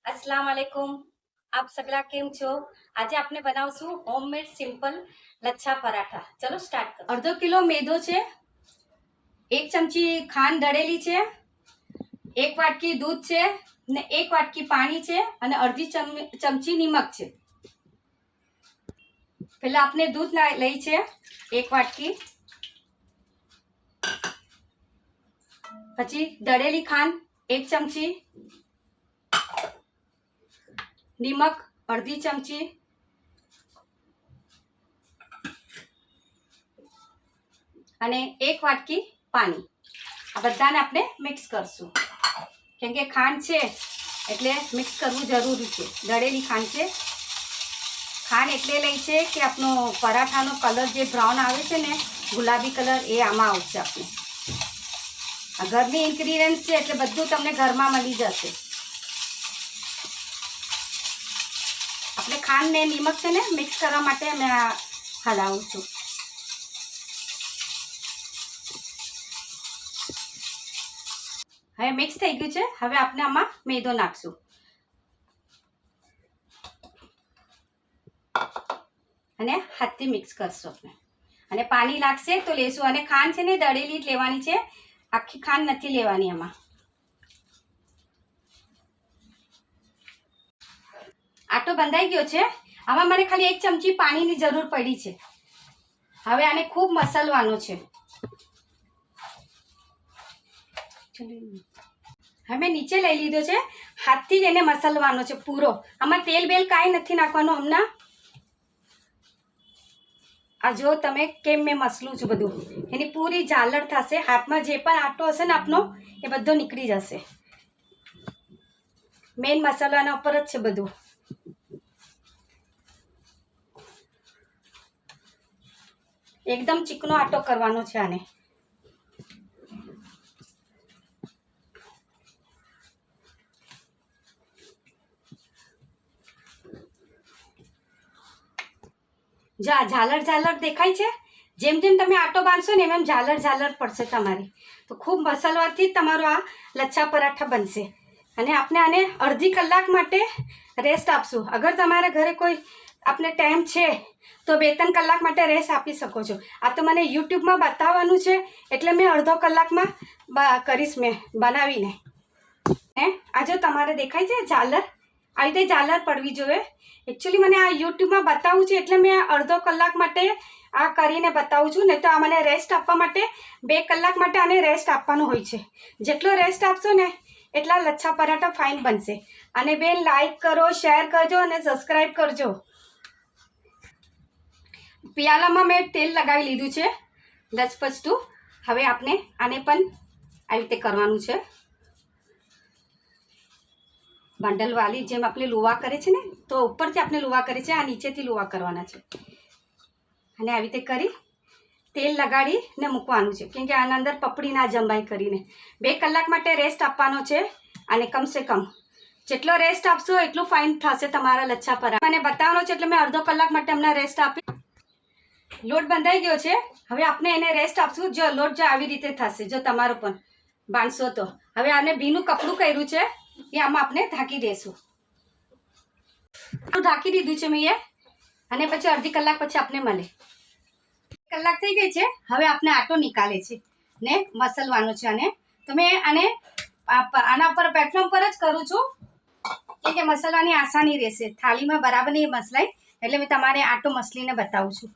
अस्सलाम वालेकुम। आप सगला केम छो? આજે આપણે બનાવશું હોમમેડ સિમ્પલ લચ્છા પરાઠા। ચલો સ્ટાર્ટ કરો। અડધો કિલો મેદો છે, 1 ચમચી ખાંડ દળેલી છે, 1 વાટકી દૂધ છે ને 1 વાટકી પાણી છે અને અડધી ચમચી નિમક છે। પહેલા આપણે દૂધ લઈ છે 1 વાટકી, પછી દળેલી ખાંડ 1 ચમચી, નિમક અડધી ચમચી અને 1 વાટકી પાણી। આ બધાને આપણે મિક્સ કરશું, કેમ કે ખાંડ છે એટલે મિક્સ કરવું જરૂરી છે। દળેલી ખાંડ છે, ખાંડ એટલે લઈ છે કે આપણો પરાઠાનો કલર જે બ્રાઉન આવે છે ને ગુલાબી કલર એ આમાં આવશે। આપણે આ ઘરની ઇન્ગ્રીડિયન્ટ છે એટલે બધું તમને ઘરમાં મળી જશે। આપણે ખાંડ ને નિમક છે ને મિક્સ કરવા માટે મેં હલાવું છું। હવે મિક્સ થઈ ગયું છે। હવે આપણે આમાં મેદો નાખશું અને હાથથી મિક્સ કરશું આપણે, અને પાણી લાગશે તો લેશું। અને ખાંડ છે ને દળેલી જ લેવાની છે, આખી ખાંડ નથી લેવાની આમાં। આટો બંધાઈ ગયો છે, આમાં મને ખાલી 1 ચમચી પાણીની જરૂર પડી છે। હવે આને ખૂબ મસલવાનો છે। હવે નીચે લઈ લીધો છે, હાથથી જ એને મસલવાનો છે પૂરો। આમાં તેલ બેલ કાંઈ નથી નાખવાનું હમણાં। આ જો તમે કેમ મેં મસલું છું બધું, એની પૂરી ઝાલર થશે। હાથમાં જે પણ આટો હશે ને આપનો એ બધો નીકળી જશે। મેઇન મસાલાના ઉપર જ છે બધું। એકદમ ચીકણો આટો કરવાનો છે આને। જા ઝાલર ઝાલર દેખાય છે? જેમ જેમ તમે આટો બાંધશો ને એમ ઝાલર ઝાલર પડશે તમારી। તો ખૂબ મસલવાથી તમારો આ લચ્છા પરાઠા બનશે। અને આપણે આને અડધી કલાક માટે રેસ્ટ આપશું। અગર તમારા ઘરે કોઈ આપણે ટાઈમ છે તો 2-3 કલાક માટે રેસ્ટ આપી શકો છો। આ તો મને યુટ્યુબમાં બતાવવાનું છે એટલે મેં અડધો કલાકમાં કરીશ મેં બનાવીને। આ જો તમારે દેખાય છે ઝાલર, આ રીતે ઝાલર પડવી જોઈએ। એકચ્યુઅલી મને આ યુટ્યુબમાં બતાવવું છે એટલે મેં અડધો કલાક માટે આ કરીને બતાવું છું। નહીં તો આ મને રેસ્ટ આપવા માટે 2 કલાક માટે આને રેસ્ટ આપવાનો હોય છે। જેટલો રેસ્ટ આપશો ને એટલા લચ્છા પરાઠા ફાઇન બનશે। અને બેન લાઈક કરો, શેર કરજો અને સબસ્ક્રાઈબ કરજો। પિયાલામાં મેં તેલ લગાવી લીધું છે લચપચતું। હવે આપણે આને પણ આવી રીતે કરવાનું છે, બંડલવાળી જેમ આપણે લુવા કરે છે ને તો ઉપરથી આપણે લુવા કરે છે, આ નીચેથી લુવા કરવાના છે। અને આવી રીતે કરી તેલ લગાડીને મૂકવાનું છે, કેમ કે આના અંદર પપડી ના જમાય કરીને। 2 કલાક માટે રેસ્ટ આપવાનો છે। અને કમસે કમ જેટલો રેસ્ટ આપશો એટલું ફાઇન થશે તમારા લચ્છા પરાઠા। મને બતાવવાનો છે એટલે મેં અડધો કલાક માટે અમને રેસ્ટ આપી। લોટ બંધાઈ ગયો છે, હવે આપણે એને રેસ્ટ આપશું। જો લોટ જો આવી રીતે થશે, જો તમારો પણ બાંધશો તો। હવે આને ભીનું કપડું કર્યું છે એ આમાં આપણે ઢાંકી દઈશું। ઢાંકી દીધું છે મેં એ, અને પછી અડધી કલાક પછી આપણે મળે। કલાક થઈ ગઈ છે, હવે આપણે આટો નિકાલે છે ને મસલવાનો છે આને। તો મેં આને આના પર પ્લેટફોર્મ પર જ કરું છું, કેમ કે મસલવાની આસાની રહેશે। થાળીમાં બરાબર નહીં મસલાય એટલે મેં તમારે આટો મસલીને બતાવું છું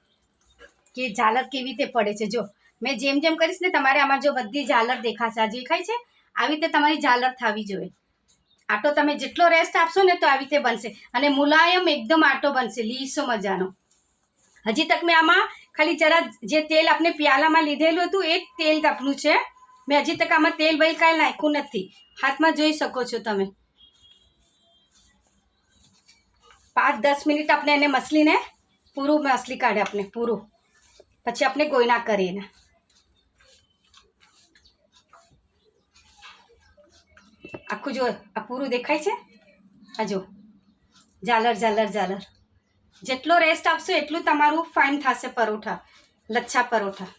કે ઝાલર કેવી રીતે પડે છે। જો મેં જેમ જેમ કરીશ ને તમારે આમાં જો બધી ઝાલર દેખાશે, આ દેખાય છે? આવી રીતે તમારી ઝાલર થવી જોઈએ। આટો તમે જેટલો રેસ્ટ આપશો ને તો આવી રીતે બનશે, અને મુલાયમ એકદમ આટો બનશે, લીસો મજાનો। હજી તક મેં આમાં ખાલી જરા જે તેલ આપણે પ્યાલામાં લીધેલું હતું એ જ તેલ આપનું છે। મેં હજી તક આમાં તેલ બેલ કાંઈ નાખ્યું નથી, હાથમાં જોઈ શકો છો તમે। 5-10 મિનિટ આપણે એને મસલીને પૂરું મસલી કાઢે આપણે પૂરું, પછી આપણે ગોયના કરીને આખું જો આ પૂરું દેખાય છે? આ જો ઝાલર ઝાલર ઝાલર। જેટલો રેસ્ટ આપશો એટલું તમારું ફાઇન થશે પરોઠા, લચ્છા પરોઠા।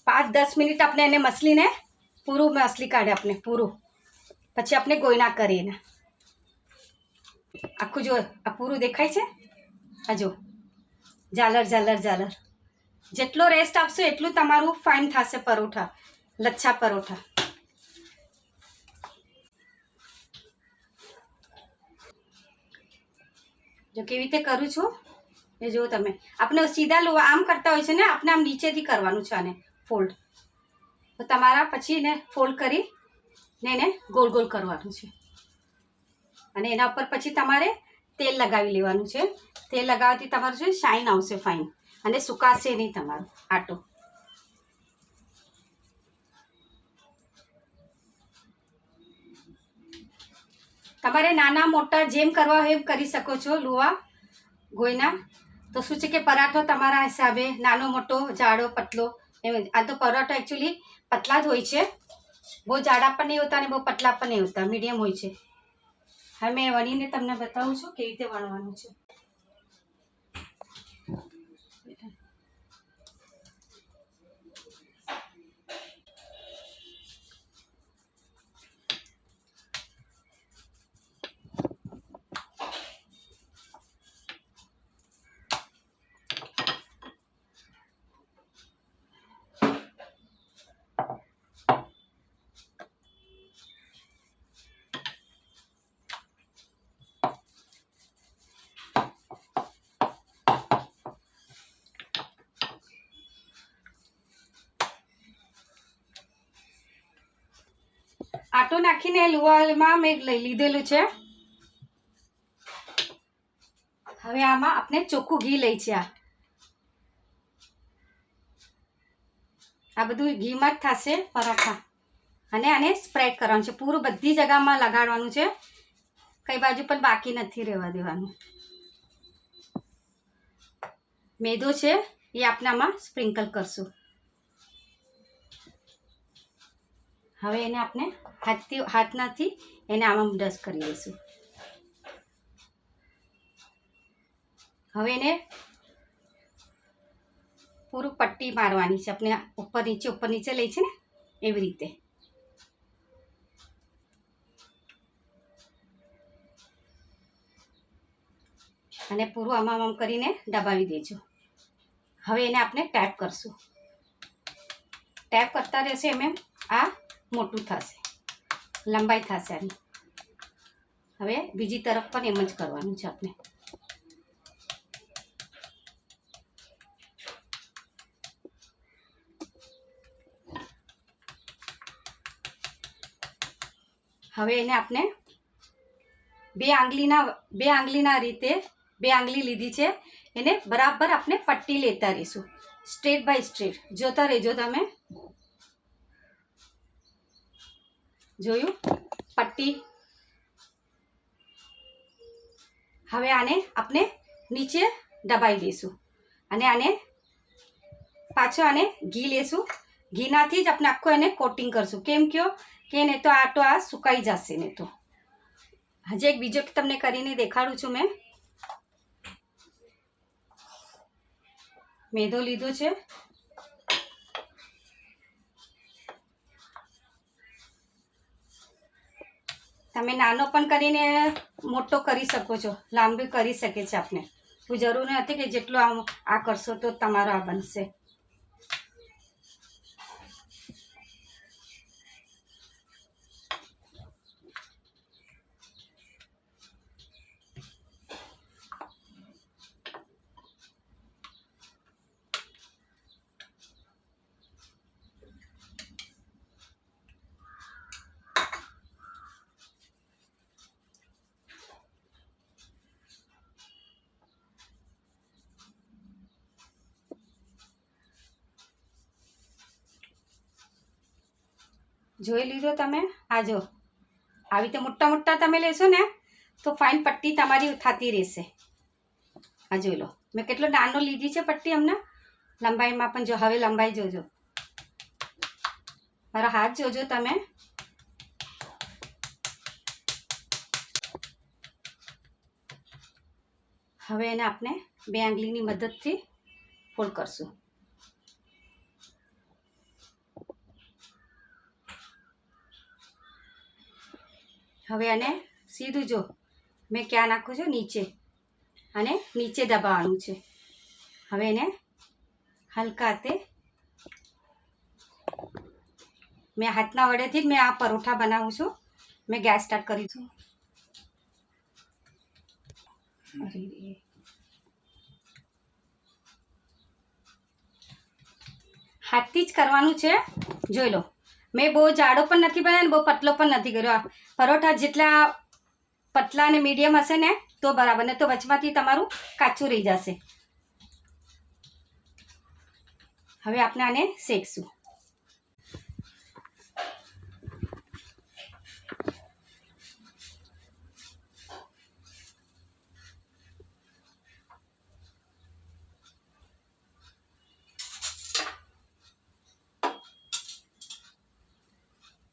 5-10 મિનિટ આપણે એને મસલીને પૂરું મસલી કાઢે આપણે પૂરું। પછી આપણે ગોયના કરીએ એના. આખું જો આ પૂરું દેખાય છે. આ જો ઝાલર ઝાલર ઝાલર. જેટલો રેસ્ટ આપશો એટલું તમારું ફાઇન થશે પરોઠા, લચ્છા પરોઠા. જો કેવી રીતે કરું છું એ જો તમે. આપણે સીધા લોવા આમ કરતા હોય છે ને, આપણે આમ નીચેથી કરવાનું છે આને ફોલ્ડ. તો તમારા પછી એને ફોલ્ડ કરી ને એને ગોળ ગોળ કરવાનું છે. અને એના ઉપર પછી તમારે તેલ લગાવી લેવાનું છે. તેલ લગાવવાથી તમારું છે શાઇન આવશે ફાઇન, અને સુકાશે નહીં તમારો આટો. તમારે નાના મોટા જેમ કરવા હોય એમ કરી શકો છો લુવા ગોયના. તો શું છે કે પરાઠો તમારા હિસાબે નાનો મોટો જાડો પતલો એમ. આ તો પરાઠો એકચ્યુઅલી પતલા જ હોય છે, બહુ જાડા પણ નહીં હોતા અને બહુ પતલા પણ નહીં હોતા, મીડિયમ હોય છે. હવે મેં વણીને તમને બતાવું છું કેવી રીતે વણવાનું છે. આટો નાખીને લુવામાં મેં લઈ લીધેલું છે. હવે આમાં આપણે ચોખ્ખું ઘી લઈ છે. આ બધું ઘીમાં જ થશે પરાઠા. અને આને સ્પ્રેડ કરવાનું છે, પૂરું બધી જગ્યામાં લગાડવાનું છે, કઈ બાજુ પણ બાકી નથી રહેવા દેવાનું. મેદો છે એ આપણે આમાં સ્પ્રિંકલ કરશું. હવે એને આપણે હાથનાથી એને આમાં ડસ્ટ કરી લઈશું. હવે એને પૂરું પટ્ટી મારવાની છે આપણે, ઉપર નીચે લઈ છે ને એવી રીતે. અને પૂરું આમ કરીને દબાવી દેજો. હવે એને આપણે ટેપ કરશું. ટેપ કરતા રહેશે એમ એમ આ મોટું થશે, લંબાઈ થશે આની. હવે બીજી તરફ પણ એમ જ કરવાનું છે આપણે. હવે એને આપણે બે આંગળીના રીતે 2 આંગળી લીધી છે, એને બરાબર આપણે પટ્ટી લેતા રહીશું, સ્ટ્રેટ બાય સ્ટ્રેટ. જોતા રહેજો તમે. જોયું પટ્ટી. હવે આને આપણે નીચે દબાઈ દઈશું અને આને પાછો આને ઘી લેશું. ઘીનાથી જ આપણે આખું એને કોટિંગ કરશું. કેમ કહો કે નહીં તો આટો આ સુકાઈ જશે નહીં તો. હજી એક બીજો તમને કરીને દેખાડું છું. મેં મેદો લીધો છે, તમે નાનો પણ કરીને મોટો કરી શકો છો, લાંબી કરી શકે છે આપણે. કોઈ જરૂર નથી કે જેટલો આ કરશો તો તમારો આ બનશે. જોઈ લીધો તમે. આ જો આવી રીતે મોટા મોટા તમે લેશો ને તો ફાઇન પટ્ટી તમારી થતી રહેશે. આ જોઈ લો મેં કેટલો નાનો લીધી છે પટ્ટી હમણાં લંબાઈમાં પણ. જો હવે લંબાઈ જોજો, મારો હાથ જોજો તમે. હવે એને આપણે 2 આંગળીની મદદથી ફોલ્ડ કરશું. હવે આને સીધું જો મેં ક્યાં નાખું છું, નીચે, અને નીચે દબાવવાનું છે. હવે એને હલકા હાથે મેં હાથના વડેથી જ મેં આ પરોઠા બનાવું છું. મેં ગેસ સ્ટાર્ટ કરી છું. હાથથી જ કરવાનું છે. જોઈ લો, મેં બહુ જાડો પણ નથી બનાવ્યો, બહુ પતલો પણ નથી કર્યો. પરોઠા જેટલા પતલા અને મીડિયમ હશે ને તો બરાબર, ને તો વચમાંથી તમારું કાચું રહી જશે. હવે આપણે આને શેકશું.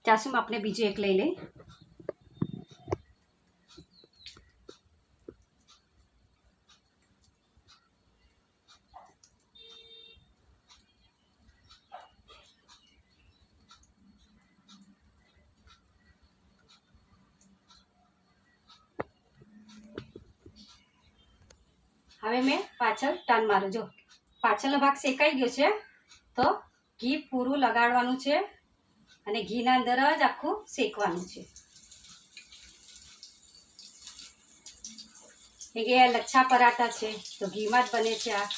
ચાસુમાં આપણે બીજું એક લઈ લઈએ. હવે મેં પાછળ ટર્ન મારું. જો પાછળનો ભાગ શેકાઈ ગયો છે, તો ઘી પૂરું લગાડવાનું છે અને ઘીના અંદર જ આખું શેકવાનું છે. એ લચ્છા પરાઠા છે તો ઘીમાં જ બને છે. આ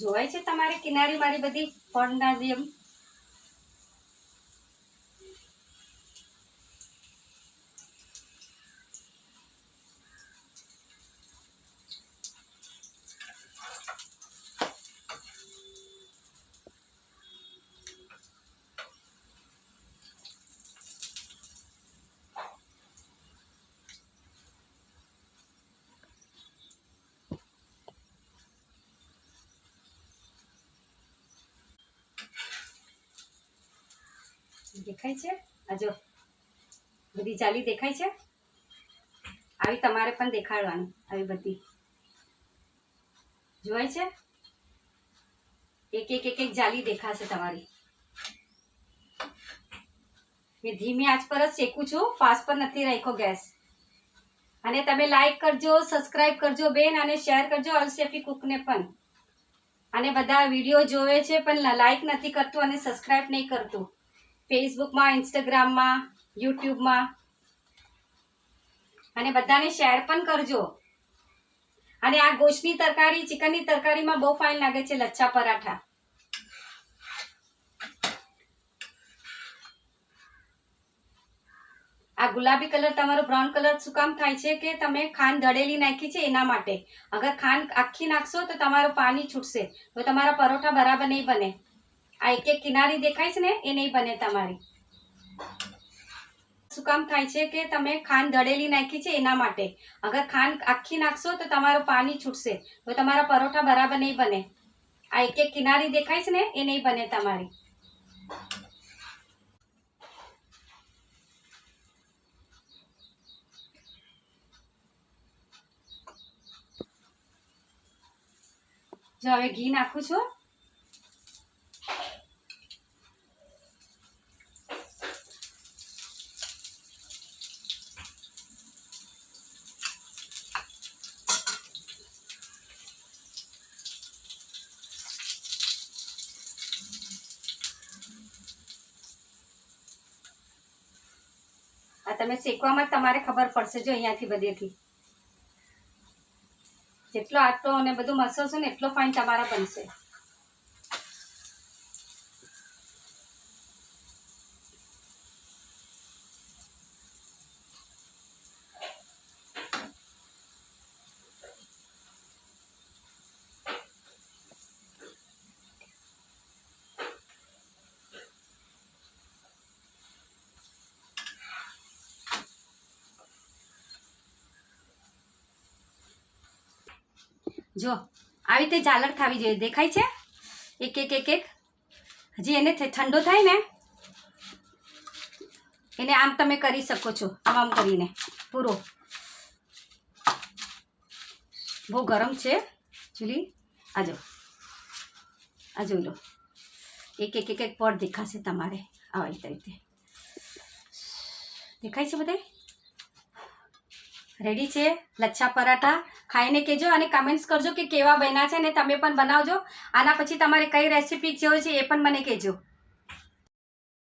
જોવાય છે તમારે કિનારી મારી બધી ફળના જેમ? દેખાય છે? આ જો બધી જાલી દેખાય છે. આવી તમારે પણ દેખાડવાની. આવી બધી જોવાય છે? એક એક એક એક જાલી દેખાશે તમારી. મેં ધીમી આંચ પર જ શેકું છું, ફાસ્ટ પર નથી રાખ્યો ગેસ. અને તમે લાઈક કરજો, સબસ્ક્રાઇબ કરજો બેન, અને શેર કરજો અલસેફી કુકને પણ. અને બધા વિડીયો જોવે છે પણ લાઈક નથી કરતું અને સબસ્ક્રાઇબ નહીં કરતું. ફેસબુકમાં, ઇન્સ્ટાગ્રામમાં, યુટ્યુબમાં. અને બધાને શેર પણ કરજો. અને આ ગોશની તરકારી, ચિકનની તરકારીમાં બહુ ફાઇન લાગે છે લચ્છા પરાઠા. આ ગુલાબી કલર તમારો બ્રાઉન કલર શું કામ થાય છે કે તમે ખાંડ દળેલી નાખી છે એના માટે. અગર ખાંડ આખી નાખશો તો તમારું પાણી છૂટશે, તો તમારા પરોઠા બરાબર નહીં બને. આ એક એક કિનારી દેખાય છે ને એ નહીં બને તમારી. શું કામ થાય છે કે તમે ખાંડ દળેલી નાખી છે એના માટે. અગર ખાંડ આખી નાખશો તો તમારું પાણી છૂટશે, તો તમારા પરોઠા બરાબર નહીં બને. આ એક એક કિનારી દેખાય છે ને એ નહીં બને તમારી. જો હવે ઘી નાખું છું. આ તમે શેકવામાં તમારે ખબર પડશે. જો અહીંયાથી બધેથી જેટલો આટલો અને બધું મસલશો ને એટલો ફાઇન તમારા બનશે. જો આવી રીતે ઝાલર ખાવી જોઈએ. દેખાય છે? એક એક એક એક. હજી એને ઠંડો થાય ને એને આમ તમે કરી શકો છો, આમ કરીને પૂરો. બહુ ગરમ છે ચૂલી. આ જોઈ લો, એક પડ દેખાશે તમારે આવી રીતે. દેખાય છે બધાય? રેડી છે લચ્છા પરાઠા. ખાઈને કહેજો અને કમેન્ટ્સ કરજો કે કેવા બન્યા છે, ને તમે પણ બનાવજો. આના પછી તમારે કઈ રેસીપી જોઈએ છે એ પણ મને કહેજો.